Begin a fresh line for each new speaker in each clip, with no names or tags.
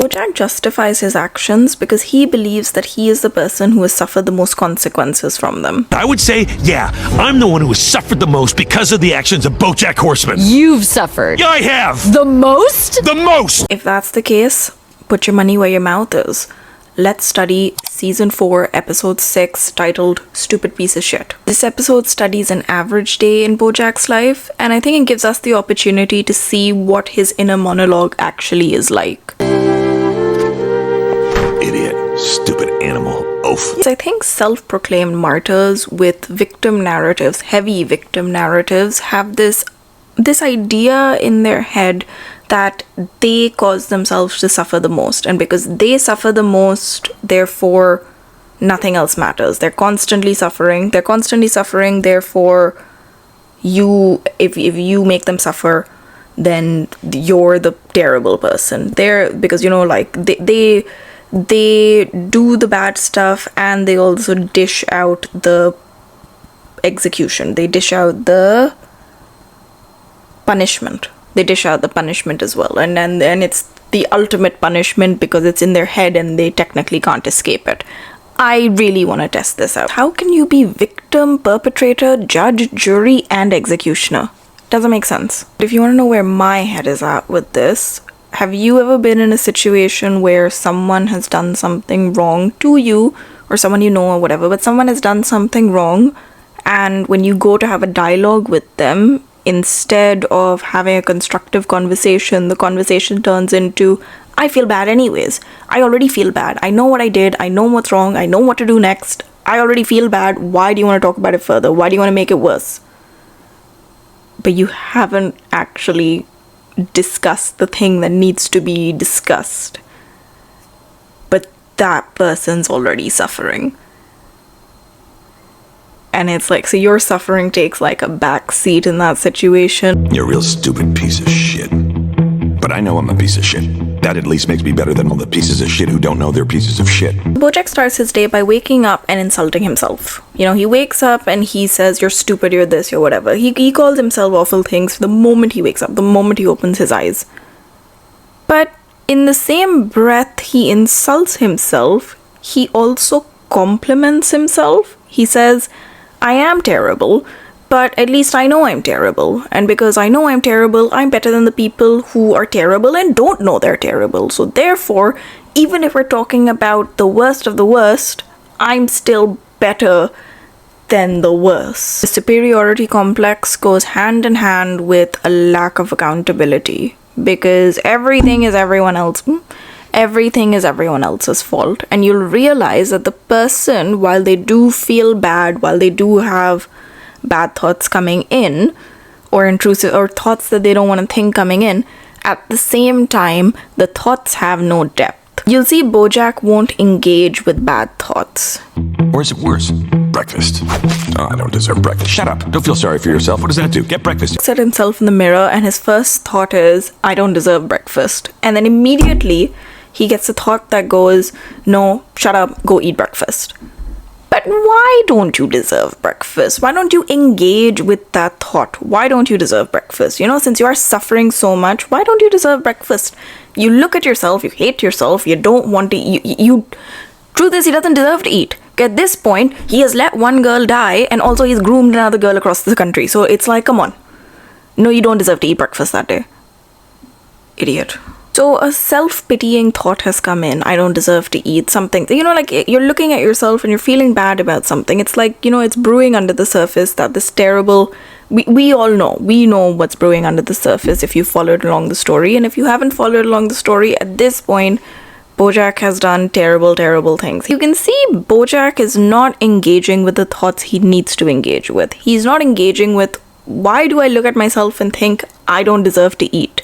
BoJack justifies his actions because he believes that he is the person who has suffered the most consequences from them.
I would say, yeah, I'm the one who has suffered the most because of the actions of BoJack Horseman.
You've suffered.
Yeah, I have.
The most?
The most!
If that's the case, put your money where your mouth is. Let's study Season 4, Episode 6, titled Stupid Piece of Shit. This episode studies an average day in BoJack's life, and I think it gives us the opportunity to see what his inner monologue actually is like.
Idiot. Stupid animal. Oof.
I think self-proclaimed martyrs with victim narratives, heavy victim narratives, have this idea in their head that they cause themselves to suffer the most, and because they suffer the most, therefore nothing else matters. They're constantly suffering, therefore if you make them suffer, then you're the terrible person. Because they do the bad stuff and they also dish out the execution. They dish out the punishment. They dish out the punishment as well. And it's the ultimate punishment because it's in their head and they technically can't escape it. I really want to test this out. How can you be victim, perpetrator, judge, jury, and executioner? Doesn't make sense. If you want to know where my head is at with this, have you ever been in a situation where someone has done something wrong to you, or someone you know or whatever, but someone has done something wrong, and when you go to have a dialogue with them, instead of having a constructive conversation, the conversation turns into, I feel bad anyways. I already feel bad. I know what I did. I know what's wrong. I know what to do next. I already feel bad. Why do you want to talk about it further? Why do you want to make it worse? But you haven't actually discussed the thing that needs to be discussed. But that person's already suffering. And it's like, so your suffering takes like a back seat in that situation.
You're a real stupid piece of shit. But I know I'm a piece of shit. That at least makes me better than all the pieces of shit who don't know they're pieces of shit.
BoJack starts his day by waking up and insulting himself. He wakes up and he says, you're stupid, you're this, you're whatever. He calls himself awful things the moment he wakes up, the moment he opens his eyes. But in the same breath he insults himself, he also compliments himself. He says, I am terrible, but at least I know I'm terrible. And because I know I'm terrible, I'm better than the people who are terrible and don't know they're terrible. So therefore, even if we're talking about the worst of the worst, I'm still better than the worst. The superiority complex goes hand in hand with a lack of accountability, because everything is everyone else. Everything is everyone else's fault. And you'll realize that the person, while they do feel bad, while they do have bad thoughts coming in, or intrusive, or thoughts that they don't want to think coming in, at the same time, the thoughts have no depth. You'll see BoJack won't engage with bad thoughts.
Or is it worse? Breakfast. Oh, I don't deserve breakfast. Shut up. Don't feel sorry for yourself. What does that do? Get breakfast.
He looks at himself in the mirror and his first thought is, I don't deserve breakfast. And then immediately he gets a thought that goes, no, shut up, go eat breakfast. But why don't you deserve breakfast? Why don't you engage with that thought? Why don't you deserve breakfast? Since you are suffering so much, why don't you deserve breakfast? You look at yourself, you hate yourself, you don't want to eat. Truth is, he doesn't deserve to eat. At this point, he has let one girl die, and also he's groomed another girl across the country. So it's like, come on. No, you don't deserve to eat breakfast that day. Idiot. So a self-pitying thought has come in. I don't deserve to eat something. You're looking at yourself and you're feeling bad about something. It's like, it's brewing under the surface that this terrible... We all know. We know what's brewing under the surface if you followed along the story. And if you haven't followed along the story, at this point, BoJack has done terrible, terrible things. You can see BoJack is not engaging with the thoughts he needs to engage with. He's not engaging with, why do I look at myself and think I don't deserve to eat?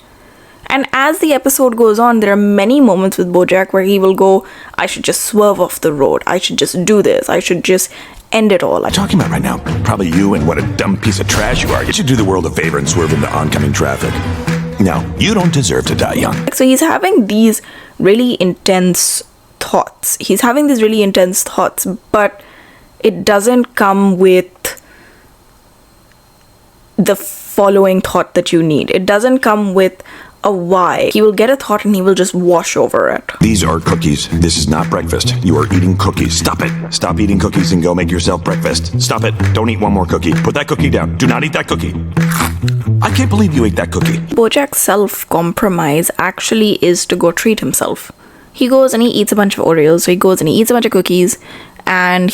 And as the episode goes on, there are many moments with BoJack where he will go, I should just swerve off the road. I should just do this. I should just end it all.
What are you talking about right now? Probably you and what a dumb piece of trash you are. You should do the world a favor and swerve into oncoming traffic. No, you don't deserve to die young.
So he's having these really intense thoughts. But it doesn't come with the following thought that you need. It doesn't come with, a why, he will get a thought and he will just wash over it.
These are cookies. This is not breakfast. You are eating cookies. Stop it. Stop eating cookies and go make yourself breakfast. Stop it. Don't eat one more cookie. Put that cookie down. Do not eat that cookie. I can't believe you ate that cookie.
BoJack's self-compromise actually is to go treat himself. He goes and he eats a bunch of Oreos, so he goes and he eats a bunch of cookies, and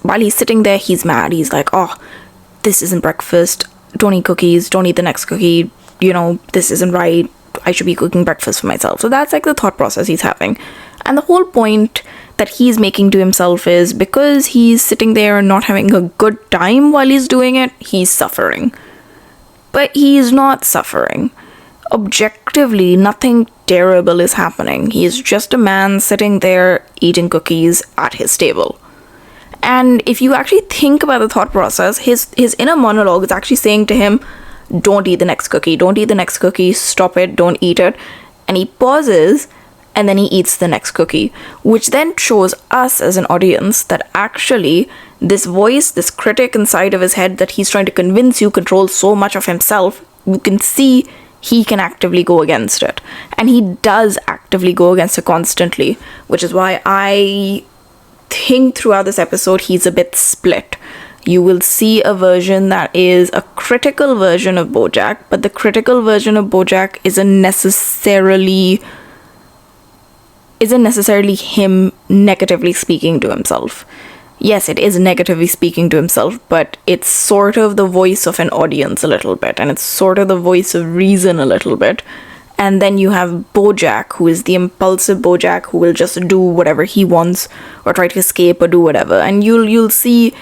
while he's sitting there, he's mad. He's like, oh, this isn't breakfast. Don't eat cookies. Don't eat the next cookie. This isn't right. I should be cooking breakfast for myself. So that's like the thought process he's having. And the whole point that he's making to himself is because he's sitting there and not having a good time while he's doing it, he's suffering. But he's not suffering. Objectively, nothing terrible is happening. He's just a man sitting there eating cookies at his table. And if you actually think about the thought process, his inner monologue is actually saying to him, don't eat the next cookie, don't eat the next cookie, stop it, don't eat it. And he pauses and then he eats the next cookie, which then shows us as an audience that actually this voice, this critic inside of his head that he's trying to convince you controls so much of himself, you can see he can actively go against it. And he does actively go against it constantly, which is why I think throughout this episode he's a bit split. You will see a version that is a critical version of BoJack, but the critical version of BoJack isn't necessarily him negatively speaking to himself. Yes, it is negatively speaking to himself, but it's sort of the voice of an audience a little bit, and it's sort of the voice of reason a little bit. And then you have BoJack, who is the impulsive BoJack, who will just do whatever he wants or try to escape or do whatever. And you'll see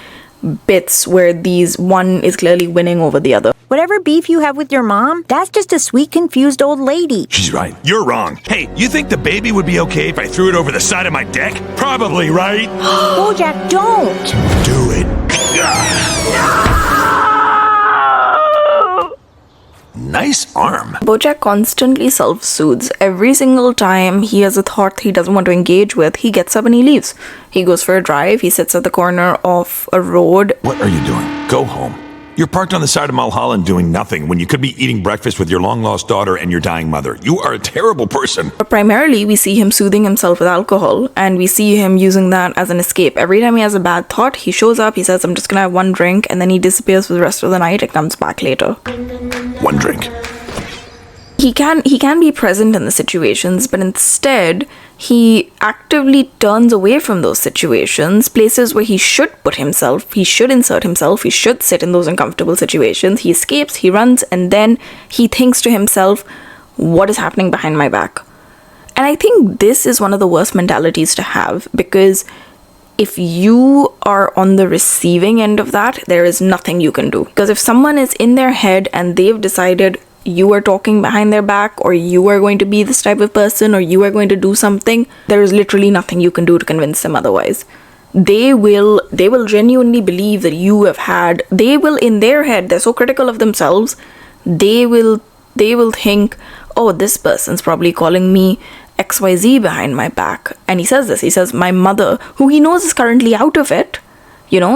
bits where one is clearly winning over the other.
Whatever beef you have with your mom, that's just a sweet, confused old lady.
She's right. You're wrong. Hey, you think the baby would be okay if I threw it over the side of my deck? Probably, right?
BoJack, don't!
Do it. Nice arm.
BoJack constantly self-soothes. Every single time he has a thought he doesn't want to engage with, he gets up and he leaves. He goes for a drive, he sits at the corner of a road.
What are you doing? Go home. You're parked on the side of Mulholland doing nothing when you could be eating breakfast with your long-lost daughter and your dying mother. You are a terrible person.
But primarily, we see him soothing himself with alcohol, and we see him using that as an escape. Every time he has a bad thought, he shows up, he says, I'm just gonna have one drink, and then he disappears for the rest of the night and comes back later.
One drink.
He can be present in the situations, but instead, he actively turns away from those situations, places where he should put himself, he should insert himself, he should sit in those uncomfortable situations. He escapes, he runs, and then he thinks to himself, what is happening behind my back? And I think this is one of the worst mentalities to have, because if you are on the receiving end of that, there is nothing you can do. Because if someone is in their head and they've decided you are talking behind their back, or you are going to be this type of person, or you are going to do something, there is literally nothing you can do to convince them otherwise. They will genuinely believe that you have had, they will in their head, they're so critical of themselves, they will think, oh, this person's probably calling me XYZ behind my back. And he says this, he says, my mother, who he knows is currently out of it,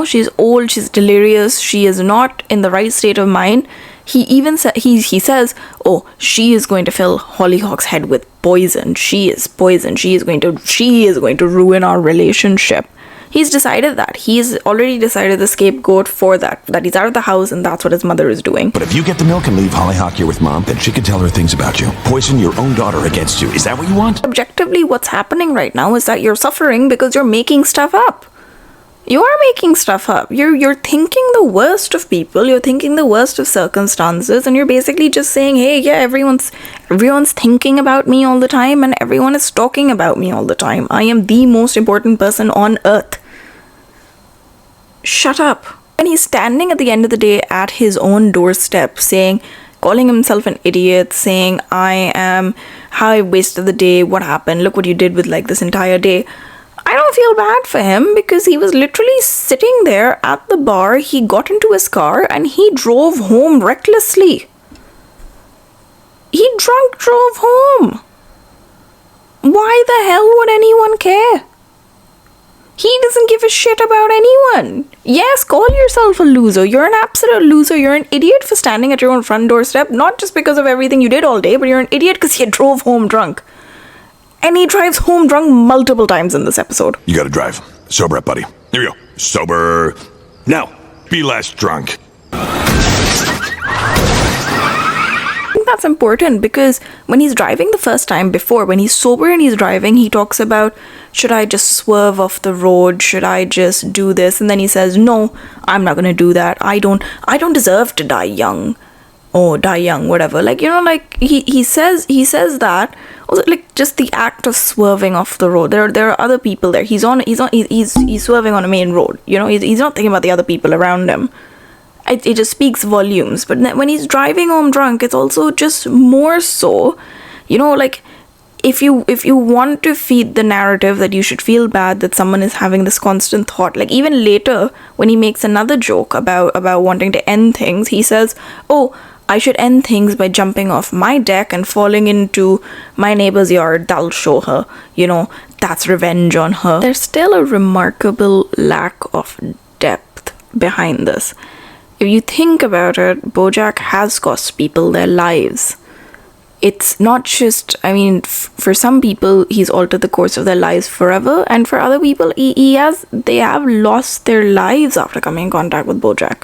she's old, she's delirious, she is not in the right state of mind. He even he says, oh, she is going to fill Hollyhock's head with poison. She is poison. She is going to ruin our relationship. He's decided that. He's already decided the scapegoat for that he's out of the house, and that's what his mother is doing.
But if you get the milk and leave Hollyhock here with Mom, then she can tell her things about you. Poison your own daughter against you. Is that what you want?
Objectively, what's happening right now is that you're suffering because you're making stuff up. You are making stuff up. You're thinking the worst of people, you're thinking the worst of circumstances, and you're basically just saying, hey, yeah, everyone's thinking about me all the time, and everyone is talking about me all the time. I am the most important person on earth. Shut up. And he's standing at the end of the day at his own doorstep calling himself an idiot, saying, how I wasted the day, what happened, look what you did with this entire day. I don't feel bad for him because he was literally sitting there at the bar. He got into his car and he drove home recklessly. He drunk drove home. Why the hell would anyone care? He doesn't give a shit about anyone. Yes, call yourself a loser. You're an absolute loser. You're an idiot for standing at your own front doorstep, not just because of everything you did all day, but you're an idiot because you drove home drunk. And he drives home drunk multiple times in this episode.
You gotta drive. Sober up, buddy. Here we go. Sober. Now, be less drunk.
I think that's important because when he's driving the first time before, when he's sober and he's driving, he talks about, should I just swerve off the road? Should I just do this? And then he says, no, I'm not gonna do that. I don't deserve to die young. Or die young, whatever. Like, you know, like he says that. Also, like, just the act of swerving off the road. There are other people there. He's swerving on a main road. You know, he's not thinking about the other people around him. It just speaks volumes. But when he's driving home drunk, it's also just more so, you know, like, if you want to feed the narrative that you should feel bad that someone is having this constant thought, like even later when he makes another joke about wanting to end things, he says, oh, I should end things by jumping off my deck and falling into my neighbor's yard. That'll show her, you know, that's revenge on her. There's still a remarkable lack of depth behind this. If you think about it, BoJack has cost people their lives. It's not just, I mean, for some people, he's altered the course of their lives forever, and for other people, they have lost their lives after coming in contact with BoJack,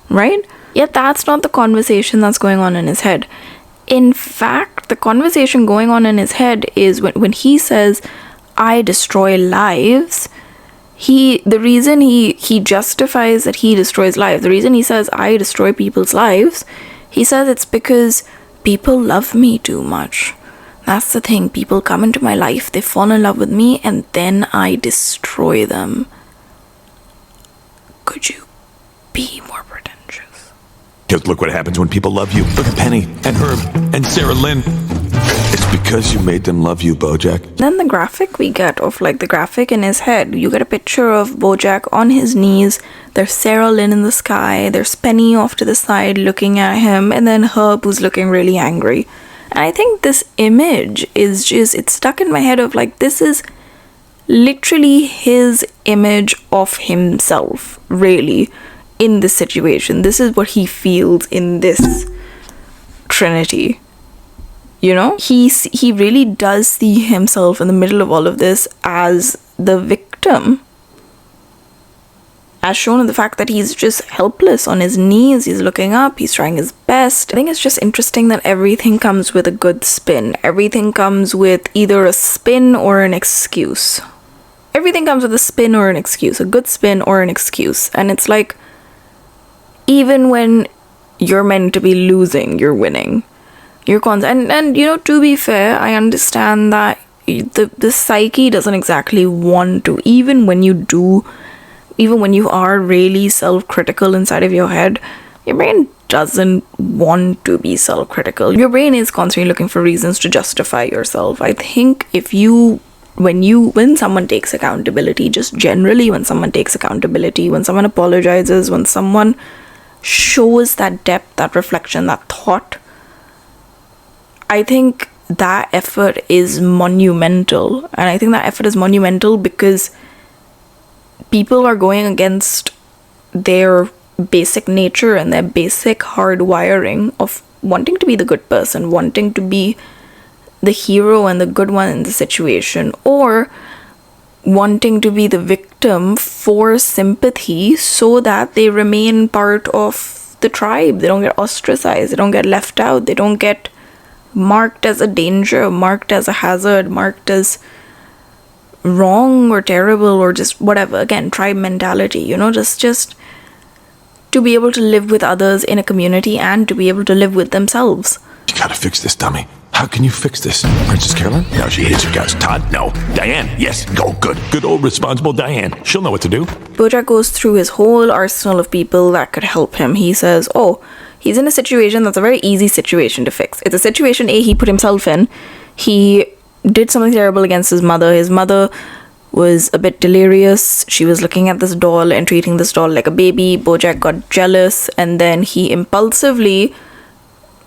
right? Yet that's not the conversation that's going on in his head. In fact, the conversation going on in his head is when he says, I destroy lives, the reason he justifies that he destroys lives, the reason he says I destroy people's lives, he says it's because people love me too much. That's the thing. People come into my life, they fall in love with me, and then I destroy them. Could you be more pretentious?
Because look what happens when people love you. Look at Penny and Herb and Sarah Lynn. It's because you made them love you, BoJack.
Then the graphic we get of, like, the graphic in his head, you get a picture of BoJack on his knees, there's Sarah Lynn in the sky, there's Penny off to the side looking at him, and then Herb who's looking really angry. And I think this image is just, it's stuck in my head of, like, this is literally his image of himself, really, in this situation. This is what he feels in this trinity. You know, he really does see himself in the middle of all of this as the victim, as shown in the fact that he's just helpless on his knees, he's looking up, he's trying his best. I think it's just interesting that everything comes with a good spin. Everything comes with either a spin or an excuse. Everything comes with a spin or an excuse, a good spin or an excuse. And it's like, even when you're meant to be losing, you're winning. You're and you know, to be fair, I understand that the psyche doesn't exactly want to, even when you are really self-critical inside of your head, your brain doesn't want to be self-critical. Your brain is constantly looking for reasons to justify yourself. I think when someone takes accountability, just generally when someone takes accountability, when someone apologizes, when someone shows that depth, that reflection, that thought, I think that effort is monumental. And I think that effort is monumental because people are going against their basic nature and their basic hardwiring of wanting to be the good person, wanting to be the hero and the good one in the situation, or wanting to be the victim for sympathy so that they remain part of the tribe. They don't get ostracized, they don't get left out, they don't get marked as a danger, marked as a hazard, marked as wrong or terrible or just whatever. Again, tribe mentality, you know, just to be able to live with others in a community and to be able to live with themselves.
You gotta fix this, dummy. How can you fix this? Princess Carolyn? No, she hates her guys. Todd? No. Diane? Yes. Go. Good. Good old responsible Diane. She'll know what to do.
BoJack goes through his whole arsenal of people that could help him. He says, he's in a situation that's a very easy situation to fix. It's a situation he put himself in. He did something terrible against his mother. His mother was a bit delirious. She was looking at this doll and treating this doll like a baby. BoJack got jealous, and then he impulsively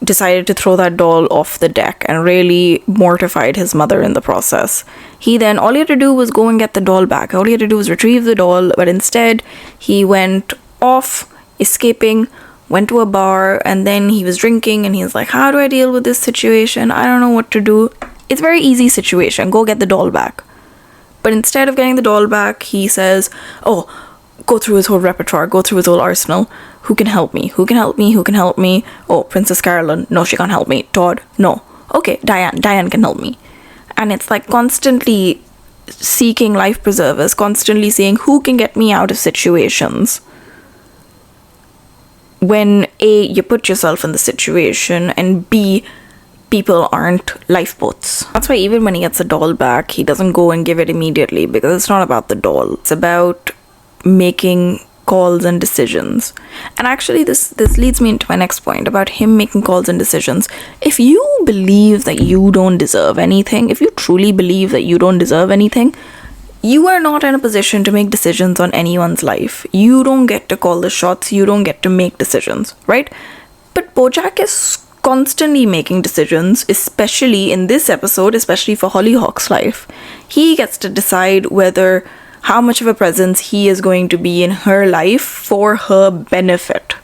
decided to throw that doll off the deck and really mortified his mother in the process. He then, all he had to do was go and get the doll back. All he had to do was retrieve the doll, but instead he went off, escaping, went to a bar, and then he was drinking, and he's like, how do I deal with this situation? I don't know what to do. It's a very easy situation. Go get the doll back. But instead of getting the doll back, he says, oh, go through his whole repertoire, go through his whole arsenal. Who can help me? Who can help me? Who can help me? Oh, Princess Carolyn. No, she can't help me. Todd. No. Okay, Diane. Diane can help me. And it's like constantly seeking life preservers, constantly saying who can get me out of situations. When A, you put yourself in the situation, and B, people aren't lifeboats. That's why even when he gets the doll back, he doesn't go and give it immediately, because it's not about the doll. It's about making calls and decisions. And actually this leads me into my next point about him making calls and decisions. If you believe that you don't deserve anything, if you truly believe that you don't deserve anything, you are not in a position to make decisions on anyone's life. You don't get to call the shots, you don't get to make decisions, right? But BoJack is constantly making decisions, especially in this episode, especially for Hollyhock's life. He gets to decide how much of a presence he is going to be in her life for her benefit.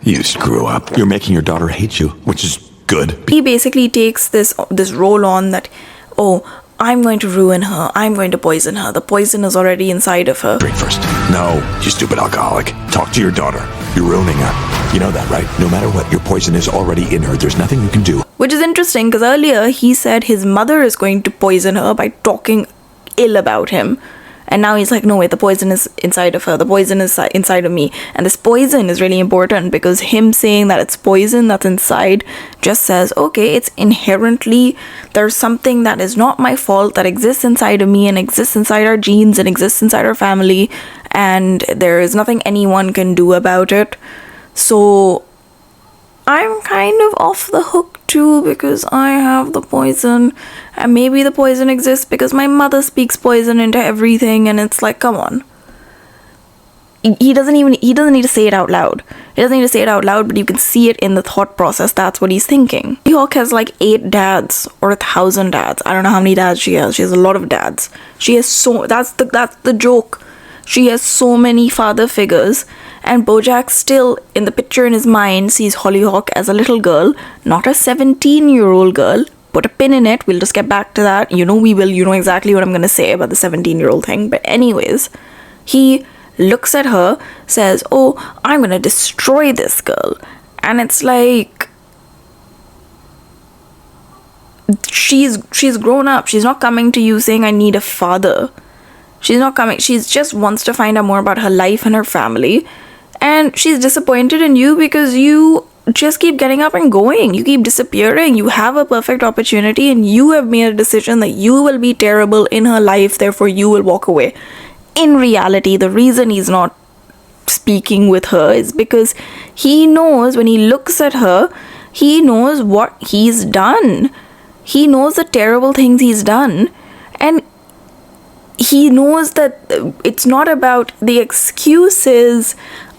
You screw up. You're making your daughter hate you, which is good.
He basically takes this role on that, oh, I'm going to ruin her. I'm going to poison her. The poison is already inside of her.
Drink first. No, you stupid alcoholic. Talk to your daughter. You're ruining her. You know that, right? No matter what, your poison is already in her. There's nothing you can do.
Which is interesting, because earlier he said his mother is going to poison her by talking ill about him. And now he's like, no, wait, the poison is inside of her. The poison is inside of me. And this poison is really important, because him saying that it's poison that's inside just says, okay, it's inherently, there's something that is not my fault that exists inside of me and exists inside our genes and exists inside our family. And there is nothing anyone can do about it. So I'm kind of off the hook too, because I have the poison, and maybe the poison exists because my mother speaks poison into everything, and it's like, come on. He doesn't need to say it out loud. He doesn't need to say it out loud, but you can see it in the thought process. That's what he's thinking. Hollyhock has like 8 dads or 1,000 dads. I don't know how many dads she has. She has a lot of dads. She has that's the joke. She has so many father figures, and BoJack still, in the picture in his mind, sees Hollyhock as a little girl, not a 17-year-old girl. Put a pin in it, we'll just get back to that. You know we will, you know exactly what I'm gonna say about the 17-year-old thing. But anyways, he looks at her, says, oh, I'm gonna destroy this girl. And it's like, she's grown up. She's not coming to you saying, I need a father. She's not coming. She just wants to find out more about her life and her family. And she's disappointed in you because you just keep getting up and going. You keep disappearing. You have a perfect opportunity, and you have made a decision that you will be terrible in her life, therefore you will walk away. In reality, the reason he's not speaking with her is because he knows when he looks at her, he knows what he's done. He knows the terrible things he's done. And he knows that it's not about the excuses.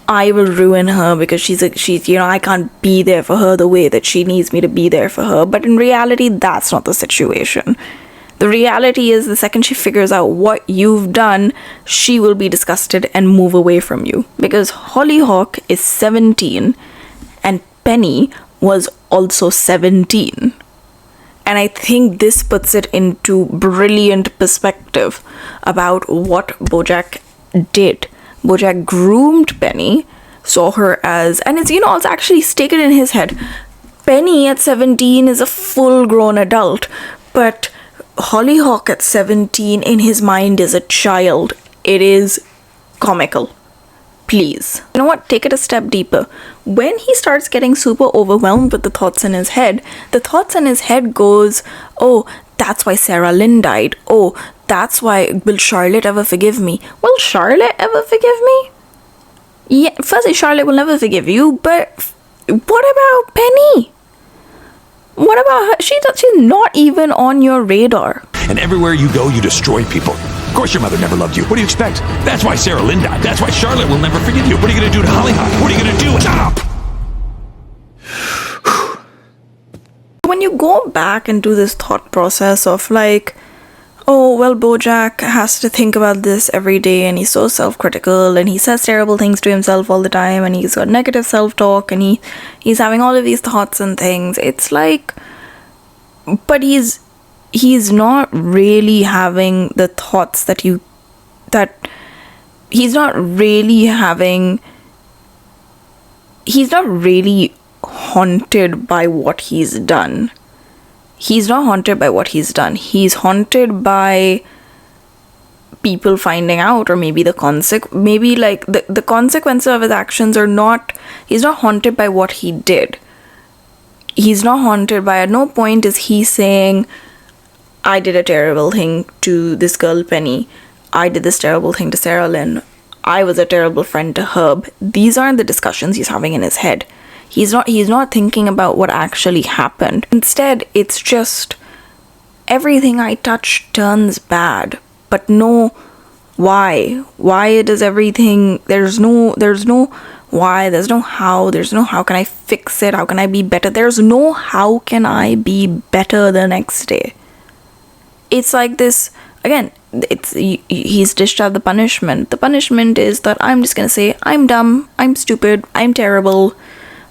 I will ruin her because she's I can't be there for her the way that she needs me to be there for her. But in reality, that's not the situation. The reality is, the second she figures out what you've done, she will be disgusted and move away from you. Because Hollyhock is 17 and Penny was also 17. And I think this puts it into brilliant perspective about what BoJack did. BoJack groomed Penny, saw her as, and it's actually taken in his head. Penny at 17 is a full-grown adult, but Hollyhock at 17 in his mind is a child. It is comical. Please. You know what? Take it a step deeper. When he starts getting super overwhelmed with the thoughts in his head, the thoughts in his head goes, oh, that's why Sarah Lynn died. Oh, that's why, will Charlotte ever forgive me? Will Charlotte ever forgive me? Yeah, firstly, Charlotte will never forgive you, but what about Penny? What about her? She's not even on your radar.
And everywhere you go, you destroy people. Of course your mother never loved you. What do you expect? That's why Sarah Lynn died. That's why Charlotte will never forgive you. What are you going to do to Hollyhock? What are you going to do? Shut up!
when you go back into this thought process of like, oh, well, BoJack has to think about this every day and he's so self-critical and he says terrible things to himself all the time and he's got negative self-talk and he's having all of these thoughts and things. It's like, but he's not really having the thoughts he's not really haunted by what he's done. He's not haunted by what he's done. He's haunted by people finding out, or maybe the consequences of his actions are not. He's not haunted by what he did. He's not haunted by. At no point is he saying, "I did a terrible thing to this girl Penny. I did this terrible thing to Sarah Lynn. I was a terrible friend to Herb." These aren't the discussions he's having in his head. He's not thinking about what actually happened. Instead, it's just everything I touch turns bad. But no, why? Why does everything, there's no why, there's no how can I fix it? How can I be better? There's no how can I be better the next day. It's like this, again, he's dished out the punishment. The punishment is that I'm just gonna say, I'm dumb, I'm stupid, I'm terrible,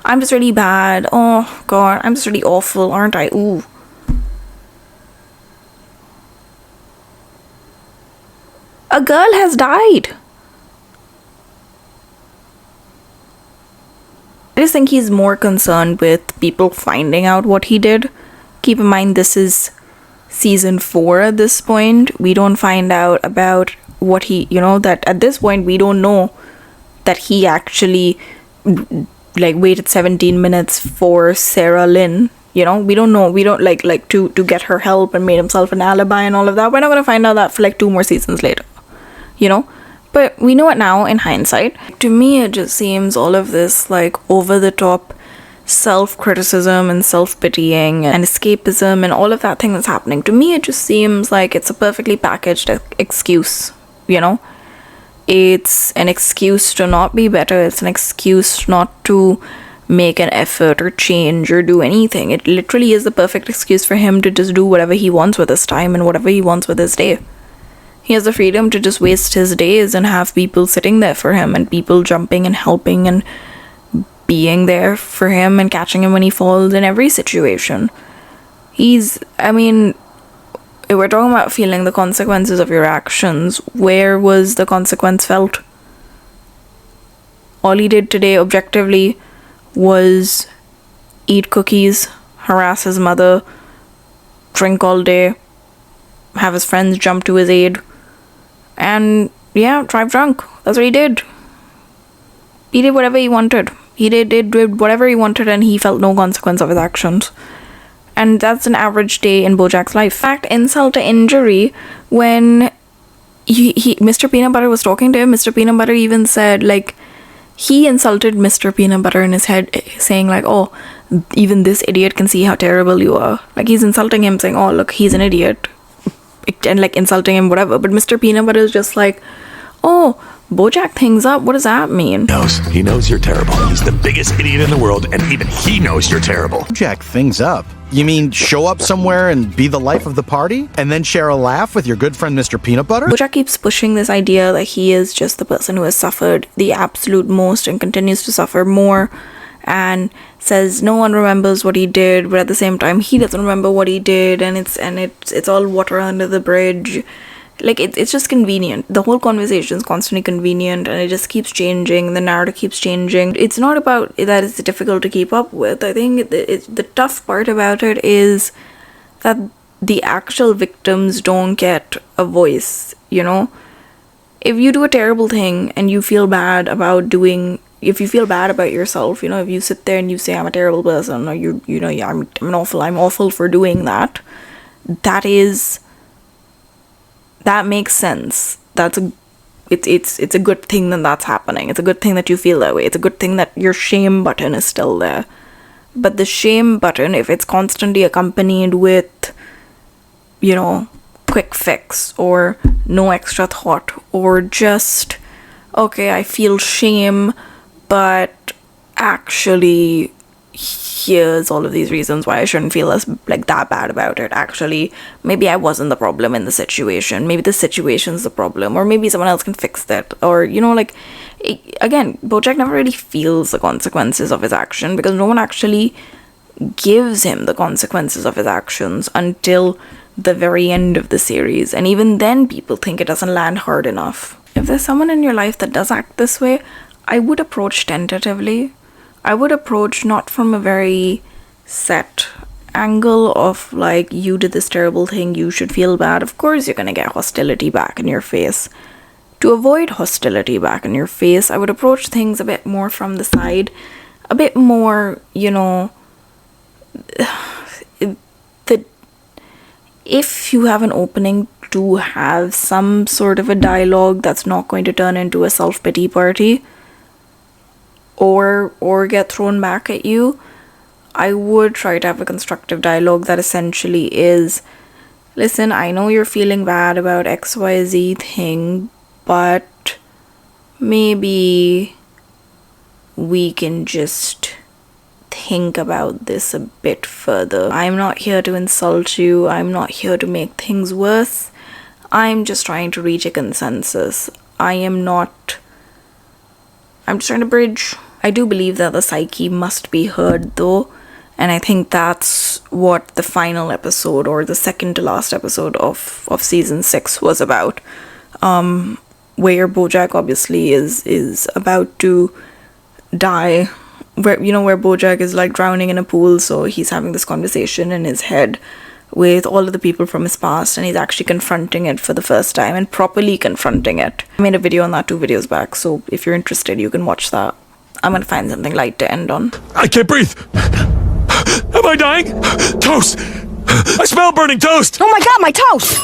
I'm just really bad. Oh god, I'm just really awful, aren't I? Ooh. A girl has died. I just think he's more concerned with people finding out what he did. Keep in mind, this is season 4 at this point. We don't find out about what he, that at this point we don't know that he actually waited 17 minutes for Sarah Lynn. We don't know. We don't to get her help and made himself an alibi and all of that. We're not going to find out that for 2 more seasons later. But we know it now in hindsight. To me, it just seems all of this over the top self-criticism and self-pitying and escapism and all of that thing that's happening. To me, it just seems like it's a perfectly packaged excuse. It's an excuse to not be better. It's an excuse not to make an effort or change or do anything. It literally is the perfect excuse for him to just do whatever he wants with his time and whatever he wants with his day. He has the freedom to just waste his days and have people sitting there for him and people jumping and helping and being there for him and catching him when he falls in every situation. If we're talking about feeling the consequences of your actions, where was the consequence felt? All he did today, objectively, was eat cookies, harass his mother, drink all day, have his friends jump to his aid, and, drive drunk. That's what he did. He did whatever he wanted. He did whatever he wanted, and he felt no consequence of his actions. And that's an average day in BoJack's life. In fact, insult to injury, when Mr. Peanut Butter was talking to him, Mr. Peanut Butter even said, he insulted Mr. Peanut Butter in his head, saying, oh, even this idiot can see how terrible you are. He's insulting him, saying, oh, look, he's an idiot. And, insulting him, whatever. But Mr. Peanut Butter is just oh, BoJack things up, what does that mean?
He knows you're terrible. He's the biggest idiot in the world, and even he knows you're terrible.
BoJack things up? You mean show up somewhere and be the life of the party? And then share a laugh with your good friend Mr. Peanut Butter?
BoJack keeps pushing this idea that he is just the person who has suffered the absolute most and continues to suffer more, and says no one remembers what he did, but at the same time he doesn't remember what he did, and it's all water under the bridge. It's just convenient. The whole conversation is constantly convenient, and it just keeps changing. The narrative keeps changing. It's not about that it's difficult to keep up with. I think the tough part about it is that the actual victims don't get a voice, If you do a terrible thing and you feel bad about if you feel bad about yourself, if you sit there and you say, I'm a terrible person, or I'm awful for doing that, that makes sense. It's a good thing that that's happening. It's a good thing that you feel that way. It's a good thing that your shame button is still there. But the shame button, if it's constantly accompanied with, quick fix or no extra thought, or just, okay, I feel shame, but actually here's all of these reasons why I shouldn't feel like that bad about it. Actually, maybe I wasn't the problem in the situation. Maybe the situation's the problem, or maybe someone else can fix that. Or, again, BoJack never really feels the consequences of his action because no one actually gives him the consequences of his actions until the very end of the series. And even then, people think it doesn't land hard enough. If there's someone in your life that does act this way, I would approach tentatively. I would approach not from a very set angle of like, you did this terrible thing, you should feel bad. Of course you're gonna get hostility back in your face. To avoid hostility back in your face, I would approach things a bit more from the side, a bit more, if you have an opening to have some sort of a dialogue that's not going to turn into a self-pity party or get thrown back at you, I would try to have a constructive dialogue that essentially is, listen, I know you're feeling bad about XYZ thing, but maybe we can just think about this a bit further. I'm not here to insult you. I'm not here to make things worse. I'm just trying to reach a consensus. I'm just trying to bridge. I do believe that the psyche must be heard though, and I think that's what the final episode, or the second to last episode of season 6 was about, where BoJack obviously is about to die, where BoJack is like drowning in a pool, so he's having this conversation in his head with all of the people from his past, and he's actually confronting it for the first time, and properly confronting it. I made a video on that 2 videos back, so if you're interested, you can watch that. I'm gonna find something light to end on.
I can't breathe! Am I dying? Toast! I smell burning toast!
Oh my god, my toast!